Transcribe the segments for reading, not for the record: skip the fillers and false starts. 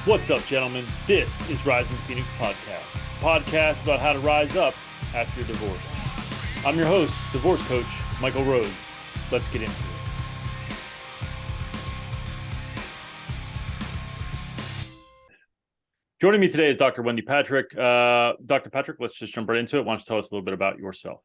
What's up, gentlemen? This is Rising Phoenix Podcast, a podcast about how to rise up after your divorce. I'm your host, divorce coach, Michael Rhodes. Let's get into it. Joining me today is Dr. Wendy Patrick. Dr. Patrick, let's just jump right into it. Why don't you tell us a little bit about yourself?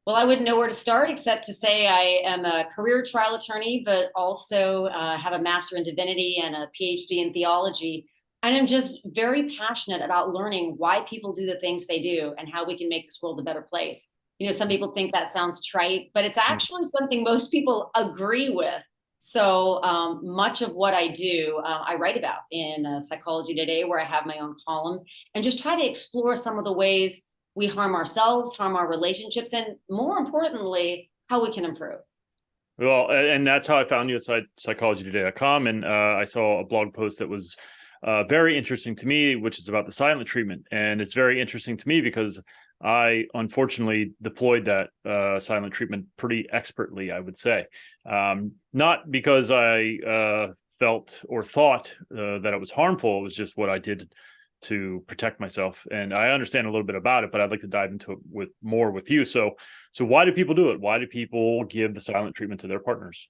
Well, I wouldn't know where to start except to say I am a career trial attorney, but also have a master in divinity and a PhD in theology. And I'm just very passionate about learning why people do the things they do and how we can make this world a better place. You know, some people think that sounds trite, but it's actually something most people agree with. So much of what I do, I write about in Psychology Today, where I have my own column, and just try to explore some of the ways we harm ourselves, harm our relationships, and more importantly, how we can improve. Well, and that's how I found you at psychologytoday.com. And I saw a blog post that was very interesting to me, which is about the silent treatment. And it's very interesting to me because I unfortunately deployed that silent treatment pretty expertly, I would say. Not because I felt or thought that it was harmful. It was just what I did to protect myself. And I understand a little bit about it, but I'd like to dive into it more with you. So why do people do it? Why do people give the silent treatment to their partners?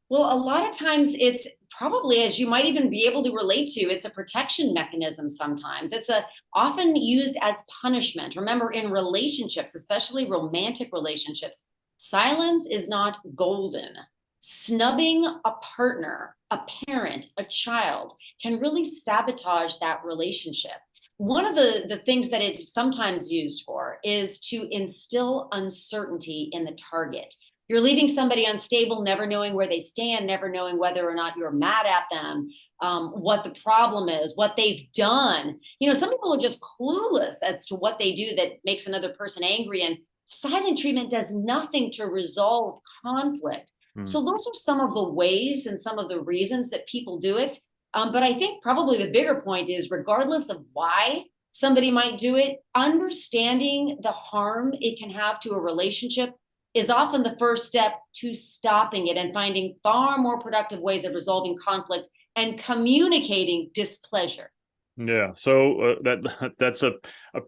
Well, a lot of times it's probably, as you might even be able to relate to, it's a protection mechanism sometimes. It's often used as punishment. Remember, in relationships, especially romantic relationships, silence is not golden. Snubbing a partner, a parent, a child can really sabotage that relationship. One of the things that it's sometimes used for is to instill uncertainty in the target. You're leaving somebody unstable, never knowing where they stand, never knowing whether or not you're mad at them, what the problem is, what they've done. You know, some people are just clueless as to what they do that makes another person angry. And silent treatment does nothing to resolve conflict. So those are some of the ways and some of the reasons that people do it. But I think probably the bigger point is, regardless of why somebody might do it, understanding the harm it can have to a relationship is often the first step to stopping it and finding far more productive ways of resolving conflict and communicating displeasure. Yeah, so that's a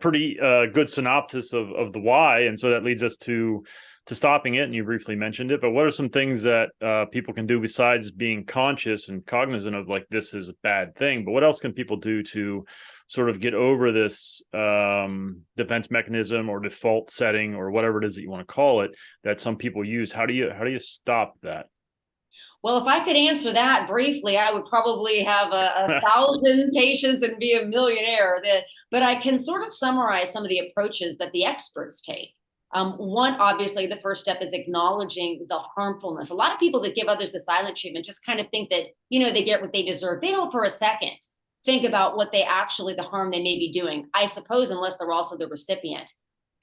pretty good synopsis of the why, and so that leads us to stopping it. And you briefly mentioned it, but what are some things that people can do besides being conscious and cognizant of, like, this is a bad thing? But what else can people do to sort of get over this defense mechanism or default setting or whatever it is that you want to call it that some people use? How do you stop that? Well, if I could answer that briefly, I would probably have a thousand patients and be a millionaire. But I can sort of summarize some of the approaches that the experts take. One, obviously, the first step is acknowledging the harmfulness. A lot of people that give others the silent treatment just kind of think that, you know, they get what they deserve. They don't for a second think about what they actually, the harm they may be doing, I suppose, unless they're also the recipient.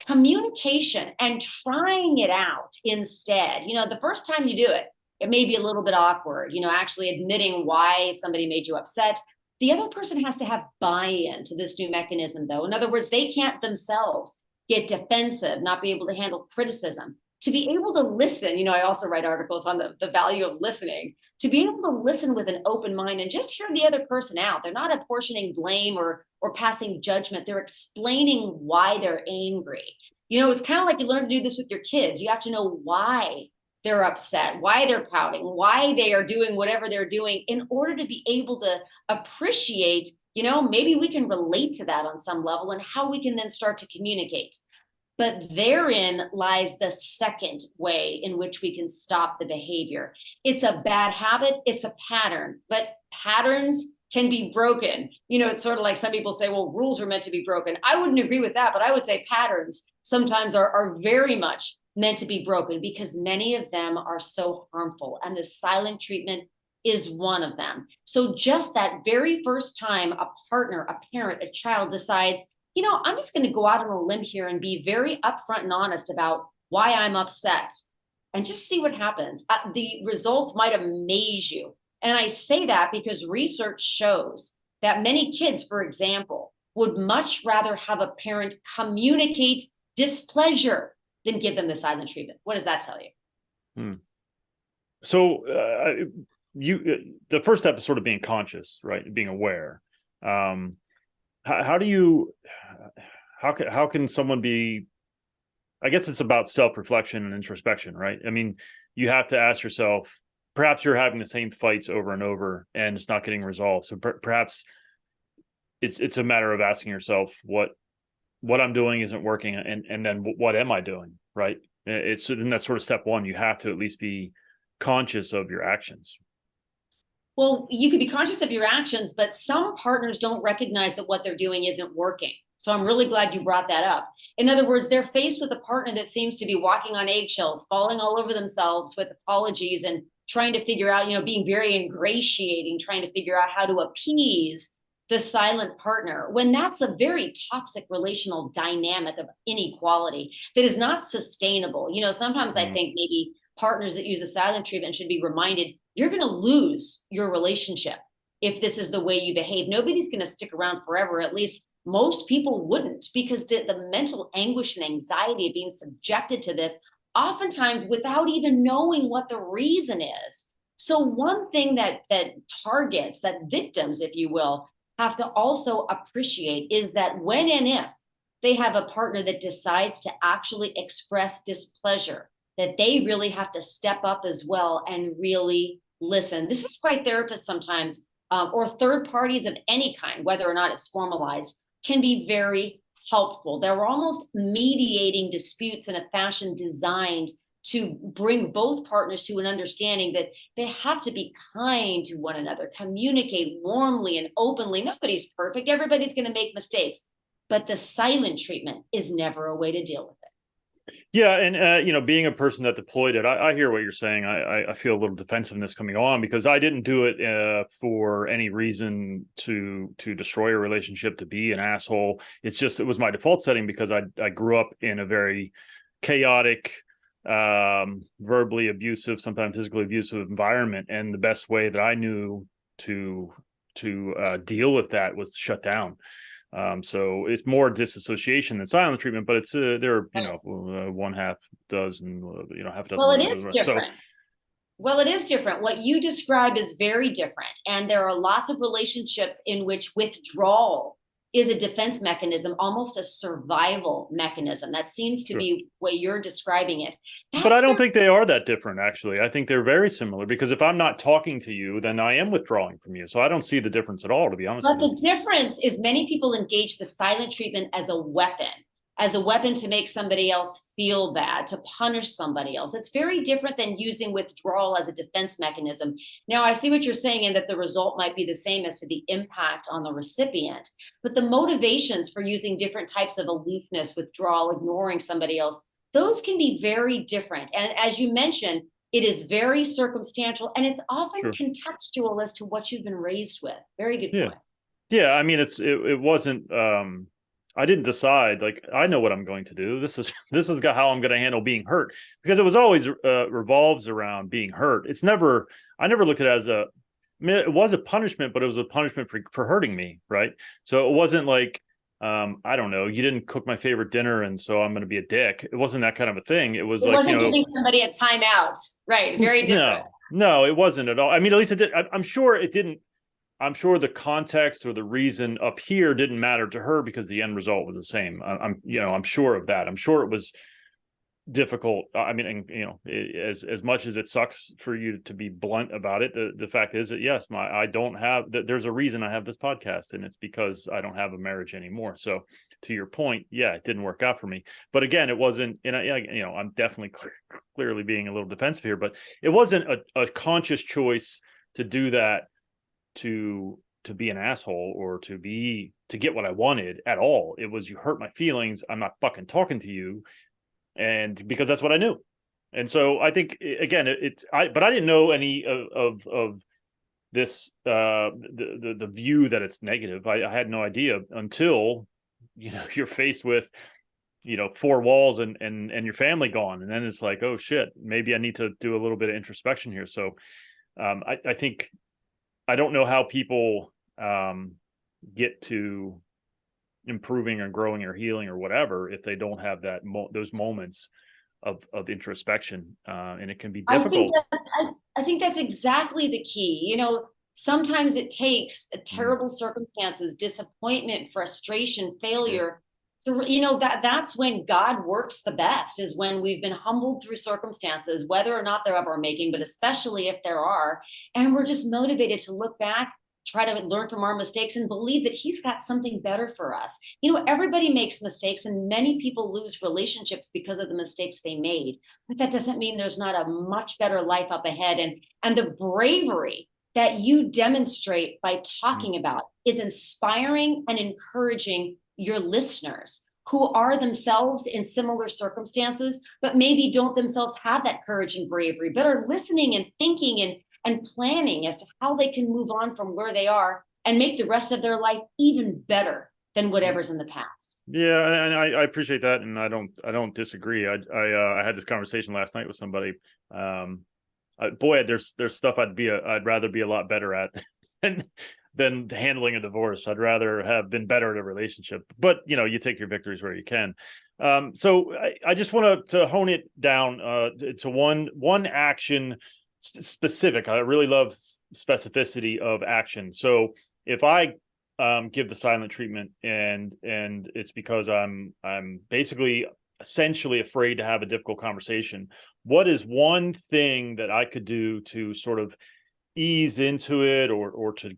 Communication and trying it out instead. You know, the first time you do it, it may be a little bit awkward, you know, actually admitting why somebody made you upset. The other person has to have buy-in to this new mechanism, though. In other words, they can't themselves get defensive, not be able to handle criticism. To be able to listen, you know, I also write articles on the value of listening, to be able to listen with an open mind and just hear the other person out. They're not apportioning blame or passing judgment. They're explaining why they're angry. You know, it's kind of like you learn to do this with your kids. You have to know why they're upset, why they're pouting, why they are doing whatever they're doing in order to be able to appreciate, you know, maybe we can relate to that on some level and how we can then start to communicate. But therein lies the second way in which we can stop the behavior. It's a bad habit, it's a pattern, but patterns can be broken. You know, it's sort of like some people say, well, rules are meant to be broken. I wouldn't agree with that, but I would say patterns sometimes are very much meant to be broken because many of them are so harmful, and the silent treatment is one of them. So just that very first time a partner, a parent, a child decides, you know, I'm just going to go out on a limb here and be very upfront and honest about why I'm upset and just see what happens. The results might amaze you. And I say that because research shows that many kids, for example, would much rather have a parent communicate displeasure than give them the silent treatment. What does that tell you? So the first step is sort of being conscious, right? Being aware. Um, how do you, how can someone be, I guess it's about self-reflection and introspection, right? I mean, you have to ask yourself, perhaps you're having the same fights over and over and it's not getting resolved. So perhaps it's a matter of asking yourself what I'm doing isn't working, and then what am I doing, right? It's in that sort of step one. You have to at least be conscious of your actions. Well, you could be conscious of your actions, but some partners don't recognize that what they're doing isn't working. So I'm really glad you brought that up. In other words, they're faced with a partner that seems to be walking on eggshells, falling all over themselves with apologies and trying to figure out, being very ingratiating, trying to figure out how to appease the silent partner, when that's a very toxic relational dynamic of inequality that is not sustainable. Sometimes I think maybe partners that use the silent treatment should be reminded, you're going to lose your relationship if this is the way you behave. Nobody's going to stick around forever. At least most people wouldn't, because the mental anguish and anxiety of being subjected to this, oftentimes without even knowing what the reason is. So one thing that targets, that victims, if you will, have to also appreciate is that when and if they have a partner that decides to actually express displeasure, that they really have to step up as well and really listen. This is why therapists sometimes, or third parties of any kind, whether or not it's formalized, can be very helpful. They're almost mediating disputes in a fashion designed to bring both partners to an understanding that they have to be kind to one another, communicate warmly and openly. Nobody's perfect. Everybody's going to make mistakes, but the silent treatment is never a way to deal with it. Yeah, and being a person that deployed it, I hear what you're saying. I feel a little defensiveness coming on because I didn't do it for any reason to destroy a relationship, to be an asshole. It's just it was my default setting because I grew up in a very chaotic, verbally abusive, sometimes physically abusive environment, and the best way that I knew to deal with that was to shut down. So it's more disassociation than silent treatment, but it's there are one half dozen, half a dozen. Well, it is different. Well, it is different. What you describe is very different, and there are lots of relationships in which withdrawal is a defense mechanism, almost a survival mechanism. That seems to be the way you're describing it. But I don't think they are that different, actually. I think they're very similar because if I'm not talking to you, then I am withdrawing from you. So I don't see the difference at all, to be honest with you. But the difference is many people engage the silent treatment as a weapon to make somebody else feel bad, to punish somebody else. It's very different than using withdrawal as a defense mechanism. Now, I see what you're saying, and that the result might be the same as to the impact on the recipient, but the motivations for using different types of aloofness, withdrawal, ignoring somebody else, those can be very different. And as you mentioned, it is very circumstantial, and it's often contextual as to what you've been raised with. Very good point. Yeah, I mean, it wasn't I didn't decide, like, I know what I'm going to do. This is how I'm going to handle being hurt, because it was always revolves around being hurt. I never looked at it as it was a punishment, but it was a punishment for hurting me. Right. So it wasn't like, I don't know, you didn't cook my favorite dinner, and so I'm going to be a dick. It wasn't that kind of a thing. It wasn't giving somebody a timeout. Right. Very different. No, it wasn't at all. I mean, at least it did. I'm sure it didn't. I'm sure the context or the reason up here didn't matter to her because the end result was the same. I'm sure of that. I'm sure it was difficult. I mean, as much as it sucks for you to be blunt about it, the fact is that yes, there's a reason I have this podcast, and it's because I don't have a marriage anymore. So to your point, yeah, it didn't work out for me. But again, it wasn't, I'm definitely clearly being a little defensive here, but it wasn't a conscious choice to do that, to be an asshole or to get what I wanted at all. It was, you hurt my feelings, I'm not fucking talking to you. And because that's what I knew. And so I think, again, but I didn't know any of this, the view that it's negative. I had no idea until, you're faced with, 4 walls and your family gone. And then it's like, oh shit, maybe I need to do a little bit of introspection here. So I think, I don't know how people get to improving or growing or healing or whatever if they don't have those moments of introspection, and it can be difficult. I think that's exactly the key. Sometimes it takes terrible circumstances, disappointment, frustration, failure. That's when God works the best, is when we've been humbled through circumstances, whether or not they're of our making, but especially if there are, and we're just motivated to look back, try to learn from our mistakes, and believe that He's got something better for us. Everybody makes mistakes, and many people lose relationships because of the mistakes they made. But that doesn't mean there's not a much better life up ahead. And the bravery that you demonstrate by talking about is inspiring and encouraging your listeners, who are themselves in similar circumstances, but maybe don't themselves have that courage and bravery, but are listening and thinking and planning as to how they can move on from where they are and make the rest of their life even better than whatever's in the past. Yeah, and I appreciate that, and I don't disagree. I had this conversation last night with somebody. Boy, there's stuff I'd rather be a lot better at than handling a divorce. I'd rather have been better at a relationship, but you take your victories where you can. So I just want to hone it down to one action specific. I really love specificity of action. So if I give the silent treatment and it's because I'm basically essentially afraid to have a difficult conversation, what is one thing that I could do to sort of ease into it, or to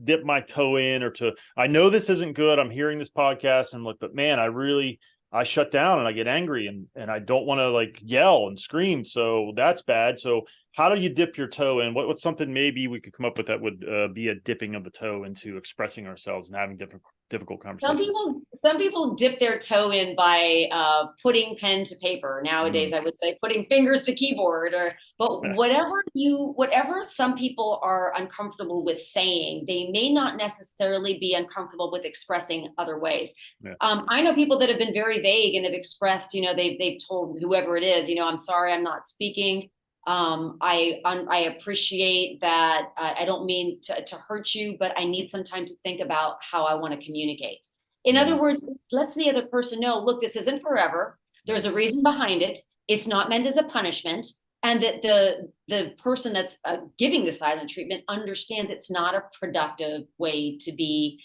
dip my toe in, or I know this isn't good. I'm hearing this podcast and look, but man, I shut down and I get angry and I don't want to yell and scream. So that's bad. So how do you dip your toe in? What's something maybe we could come up with that would be a dipping of the toe into expressing ourselves and having difficult conversations? Some people dip their toe in by putting pen to paper. Nowadays, I would say putting fingers to keyboard, but whatever some people are uncomfortable with saying, they may not necessarily be uncomfortable with expressing other ways. Yeah. I know people that have been very vague and have expressed, they've told whoever it is, I'm sorry, I'm not speaking. I appreciate that. I don't mean to hurt you, but I need some time to think about how I want to communicate. In other words, lets the other person know, look, this isn't forever. There's a reason behind it. It's not meant as a punishment. And that the person that's giving the silent treatment understands it's not a productive way to be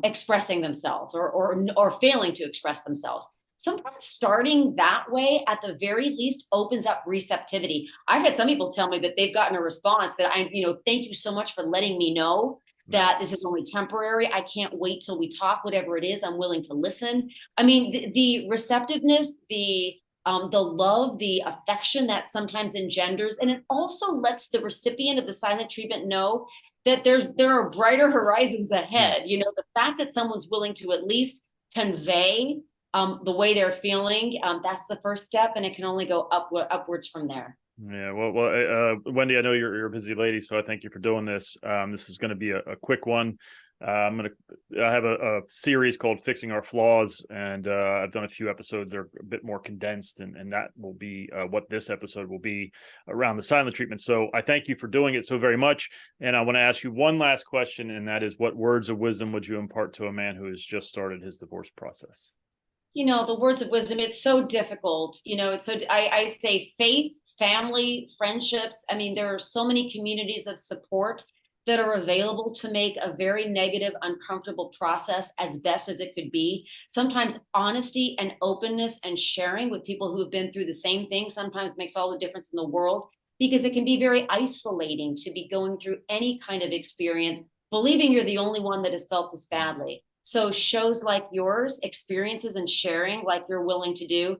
expressing themselves or failing to express themselves. Sometimes starting that way, at the very least, opens up receptivity. I've had some people tell me that they've gotten a response that thank you so much for letting me know that this is only temporary. I can't wait till we talk, whatever it is, I'm willing to listen. I mean, the receptiveness, the love, the affection that sometimes engenders, and it also lets the recipient of the silent treatment know that there are brighter horizons ahead. The fact that someone's willing to at least convey the way they're feeling, that's the first step, and it can only go upwards from there. Yeah, well, Wendy, I know you're a busy lady, so I thank you for doing this. This is going to be a quick one. I have a series called Fixing Our Flaws, and I've done a few episodes. They're a bit more condensed, and that will be what this episode will be around the silent treatment. So I thank you for doing it so very much. And I want to ask you one last question, and that is, what words of wisdom would you impart to a man who has just started his divorce process? The words of wisdom, it's so difficult. I say faith, family, friendships. I mean, there are so many communities of support that are available to make a very negative, uncomfortable process as best as it could be. Sometimes honesty and openness and sharing with people who have been through the same thing sometimes makes all the difference in the world, because it can be very isolating to be going through any kind of experience, believing you're the only one that has felt this badly. So shows like yours, experiences and sharing like you're willing to do,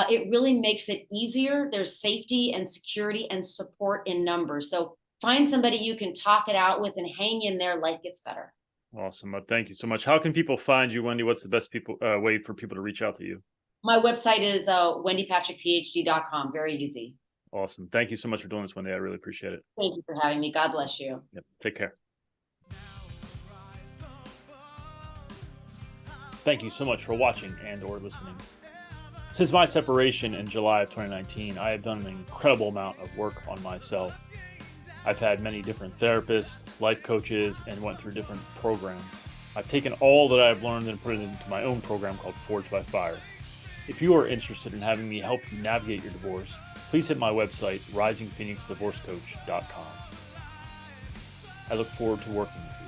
it really makes it easier. There's safety and security and support in numbers. So find somebody you can talk it out with and hang in there. Life gets better. Awesome. Well, thank you so much. How can people find you, Wendy? What's the best way for people to reach out to you? My website is wendypatrickphd.com. Very easy. Awesome. Thank you so much for doing this, Wendy. I really appreciate it. Thank you for having me. God bless you. Yep. Take care. Thank you so much for watching and or listening. Since my separation in July of 2019, I have done an incredible amount of work on myself. I've had many different therapists, life coaches, and went through different programs. I've taken all that I've learned and put it into my own program called Forged by Fire. If you are interested in having me help you navigate your divorce, please hit my website, risingphoenixdivorcecoach.com. I look forward to working with you.